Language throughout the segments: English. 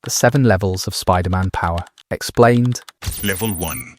The 7 levels of Spider-Man power. Explained. Level 1.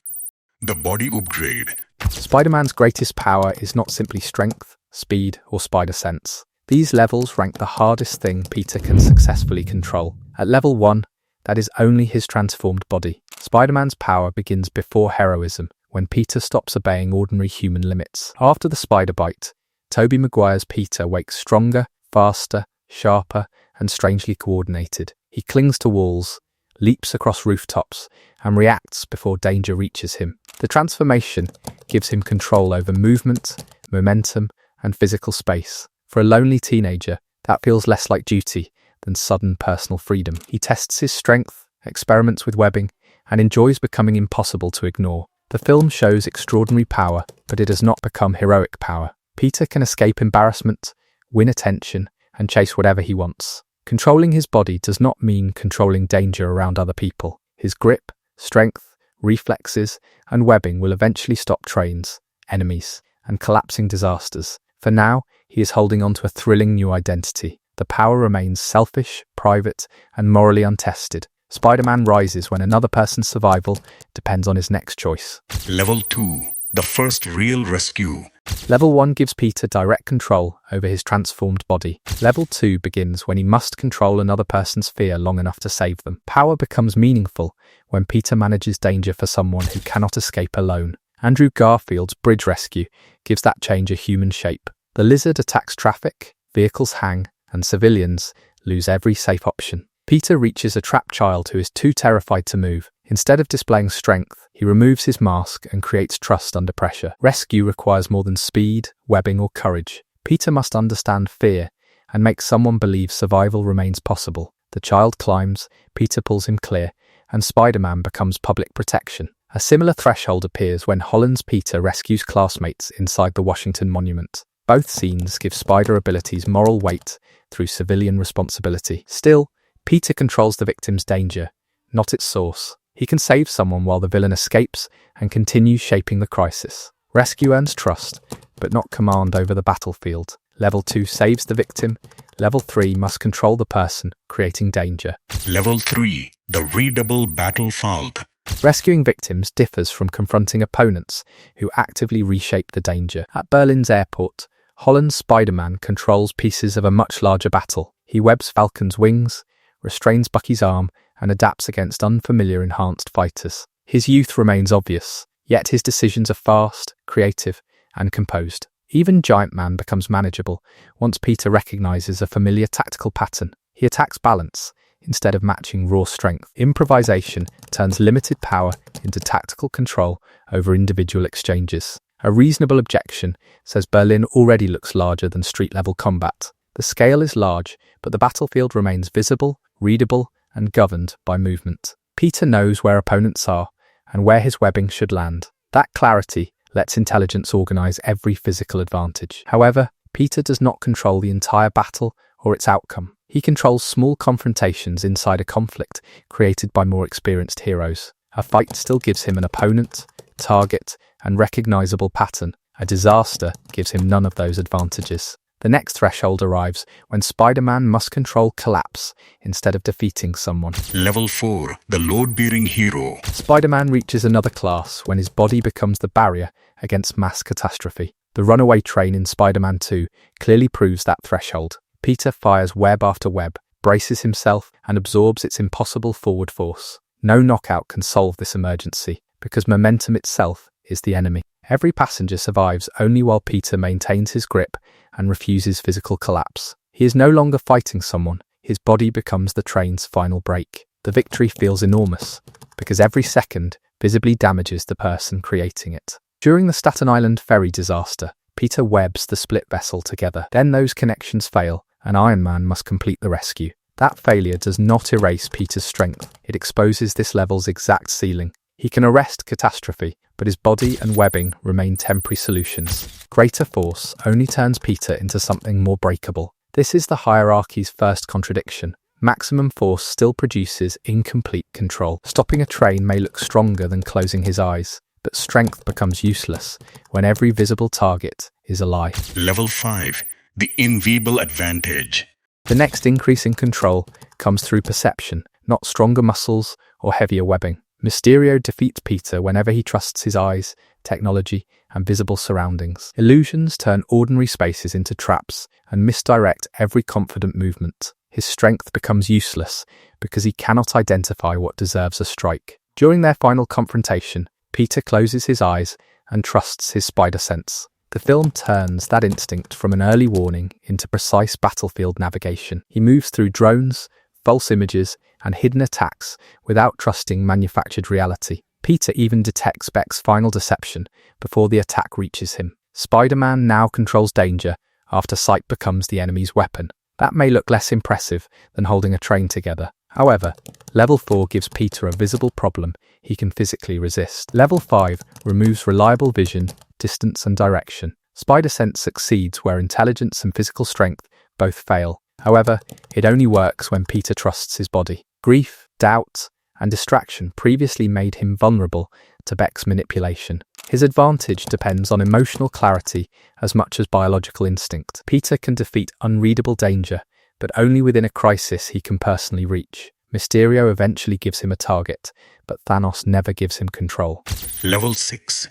The body upgrade. Spider-Man's greatest power is not simply strength, speed, or spider sense. These levels rank the hardest thing Peter can successfully control. At level 1, that is only his transformed body. Spider-Man's power begins before heroism, when Peter stops obeying ordinary human limits. After the spider bite, Tobey Maguire's Peter wakes stronger, faster, sharper, and strangely coordinated. He clings to walls, leaps across rooftops, and reacts before danger reaches him. The transformation gives him control over movement, momentum, and physical space. For a lonely teenager, that feels less like duty than sudden personal freedom. He tests his strength, experiments with webbing, and enjoys becoming impossible to ignore. The film shows extraordinary power, but it does not become heroic power. Peter can escape embarrassment, win attention, and chase whatever he wants. Controlling his body does not mean controlling danger around other people. His grip, strength, reflexes, and webbing will eventually stop trains, enemies, and collapsing disasters. For now, he is holding on to a thrilling new identity. The power remains selfish, private, and morally untested. Spider-Man rises when another person's survival depends on his next choice. Level 2. The first real rescue. Level 1 gives Peter direct control over his transformed body. Level 2 begins when he must control another person's fear long enough to save them. Power becomes meaningful when Peter manages danger for someone who cannot escape alone. Andrew Garfield's bridge rescue gives that change a human shape. The lizard attacks traffic, vehicles hang, and civilians lose every safe option. Peter reaches a trapped child who is too terrified to move. Instead of displaying strength, he removes his mask and creates trust under pressure. Rescue requires more than speed, webbing, or courage. Peter must understand fear and make someone believe survival remains possible. The child climbs, Peter pulls him clear, and Spider-Man becomes public protection. A similar threshold appears when Holland's Peter rescues classmates inside the Washington Monument. Both scenes give Spider abilities moral weight through civilian responsibility. Still, Peter controls the victim's danger, not its source. He can save someone while the villain escapes and continues shaping the crisis. Rescue earns trust, but not command over the battlefield. Level 2 saves the victim. Level 3 must control the person, creating danger. Level 3. The readable battlefield. Rescuing victims differs from confronting opponents who actively reshape the danger. At Berlin's airport, Holland's Spider-Man controls pieces of a much larger battle. He webs Falcon's wings, restrains Bucky's arm, and adapts against unfamiliar enhanced fighters. His youth remains obvious, yet his decisions are fast, creative, and composed. Even Giant Man becomes manageable once Peter recognizes a familiar tactical pattern. He attacks balance instead of matching raw strength. Improvisation turns limited power into tactical control over individual exchanges. A reasonable objection says Berlin already looks larger than street-level combat. The scale is large, but the battlefield remains visible, readable, and governed by movement. Peter knows where opponents are and where his webbing should land. That clarity lets intelligence organize every physical advantage. However, Peter does not control the entire battle or its outcome. He controls small confrontations inside a conflict created by more experienced heroes. A fight still gives him an opponent, target, and recognizable pattern. A disaster gives him none of those advantages. The next threshold arrives when Spider-Man must control collapse instead of defeating someone. Level 4. The load-bearing hero. Spider-Man reaches another class when his body becomes the barrier against mass catastrophe. The runaway train in Spider-Man 2 clearly proves that threshold. Peter fires web after web, braces himself, and absorbs its impossible forward force. No knockout can solve this emergency, because momentum itself is the enemy. Every passenger survives only while Peter maintains his grip and refuses physical collapse. He is no longer fighting someone, his body becomes the train's final break. The victory feels enormous, because every second visibly damages the person creating it. During the Staten Island ferry disaster, Peter webs the split vessel together. Then those connections fail, and Iron Man must complete the rescue. That failure does not erase Peter's strength, it exposes this level's exact ceiling. He can arrest catastrophe, but his body and webbing remain temporary solutions. Greater force only turns Peter into something more breakable. This is the hierarchy's first contradiction. Maximum force still produces incomplete control. Stopping a train may look stronger than closing his eyes, but strength becomes useless when every visible target is a lie. Level 5. The invisible advantage. The next increase in control comes through perception. not stronger muscles or heavier webbing. Mysterio defeats Peter whenever he trusts his eyes, technology, and visible surroundings. Illusions turn ordinary spaces into traps and misdirect every confident movement. His strength becomes useless because he cannot identify what deserves a strike. During their final confrontation, Peter closes his eyes and trusts his spider sense. The film turns that instinct from an early warning into precise battlefield navigation. He moves through drones, false images, and hidden attacks without trusting manufactured reality. Peter even detects Beck's final deception before the attack reaches him. Spider-Man now controls danger after sight becomes the enemy's weapon. That may look less impressive than holding a train together. However, Level 4 gives Peter a visible problem he can physically resist. Level 5 removes reliable vision, distance, and direction. Spider sense succeeds where intelligence and physical strength both fail. However, it only works when Peter trusts his body. Grief, doubt, and distraction previously made him vulnerable to Beck's manipulation. His advantage depends on emotional clarity as much as biological instinct. Peter can defeat unreadable danger, but only within a crisis he can personally reach. Mysterio eventually gives him a target, but Thanos never gives him control. Level 6.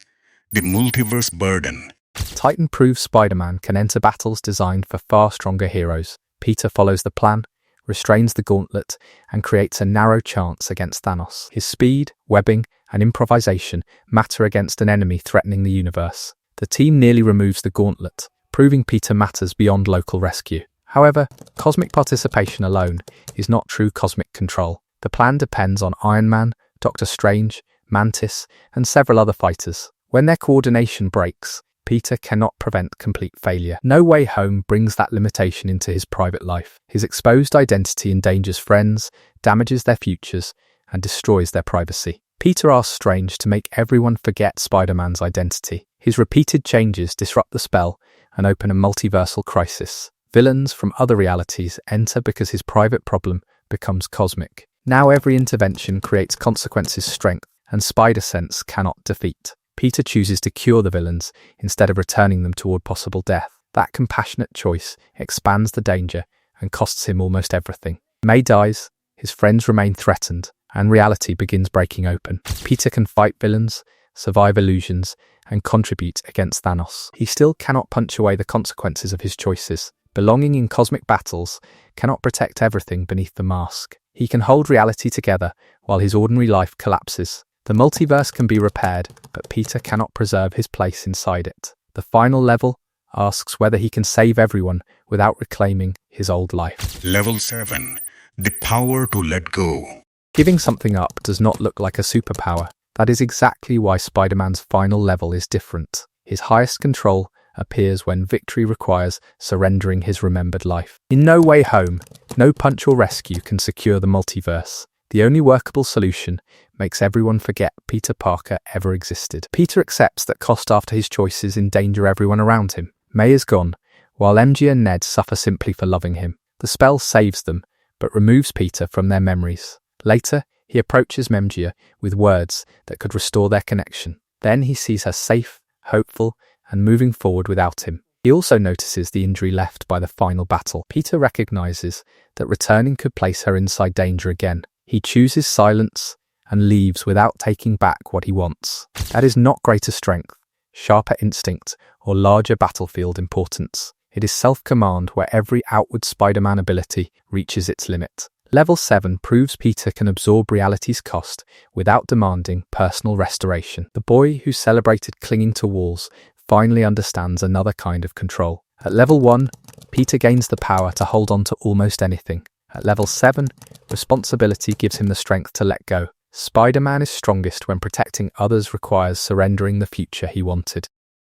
The Multiverse Burden. Titan proves Spider-Man can enter battles designed for far stronger heroes. Peter follows the plan, restrains the gauntlet, and creates a narrow chance against Thanos. His speed, webbing, and improvisation matter against an enemy threatening the universe. The team nearly removes the gauntlet, proving Peter matters beyond local rescue. However, cosmic participation alone is not true cosmic control. The plan depends on Iron Man, Doctor Strange, Mantis, and several other fighters. When their coordination breaks, Peter cannot prevent complete failure. No Way Home brings that limitation into his private life. His exposed identity endangers friends, damages their futures, and destroys their privacy. Peter asks Strange to make everyone forget Spider-Man's identity. His repeated changes disrupt the spell and open a multiversal crisis. Villains from other realities enter because his private problem becomes cosmic. Now every intervention creates consequences strength, and Spider-Sense cannot defeat. Peter chooses to cure the villains instead of returning them toward possible death. That compassionate choice expands the danger and costs him almost everything. May dies, his friends remain threatened, and reality begins breaking open. Peter can fight villains, survive illusions, and contribute against Thanos. He still cannot punch away the consequences of his choices. Belonging in cosmic battles cannot protect everything beneath the mask. He can hold reality together while his ordinary life collapses. The multiverse can be repaired, but Peter cannot preserve his place inside it. The final level asks whether he can save everyone without reclaiming his old life. Level 7. The power to let go. Giving something up does not look like a superpower. That is exactly why Spider-Man's final level is different. His highest control appears when victory requires surrendering his remembered life. In No Way Home, no punch or rescue can secure the multiverse. The only workable solution makes everyone forget Peter Parker ever existed. Peter accepts that cost after his choices endanger everyone around him. May is gone, while MJ and Ned suffer simply for loving him. The spell saves them, but removes Peter from their memories. Later, he approaches MJ with words that could restore their connection. Then he sees her safe, hopeful, and moving forward without him. He also notices the injury left by the final battle. Peter recognizes that returning could place her inside danger again. He chooses silence and leaves without taking back what he wants. That is not greater strength, sharper instinct, or larger battlefield importance. It is self-command where every outward Spider-Man ability reaches its limit. Level 7 proves Peter can absorb reality's cost without demanding personal restoration. The boy who celebrated clinging to walls finally understands another kind of control. At level 1, Peter gains the power to hold on to almost anything. At level 7, responsibility gives him the strength to let go. Spider-Man is strongest when protecting others requires surrendering the future he wanted.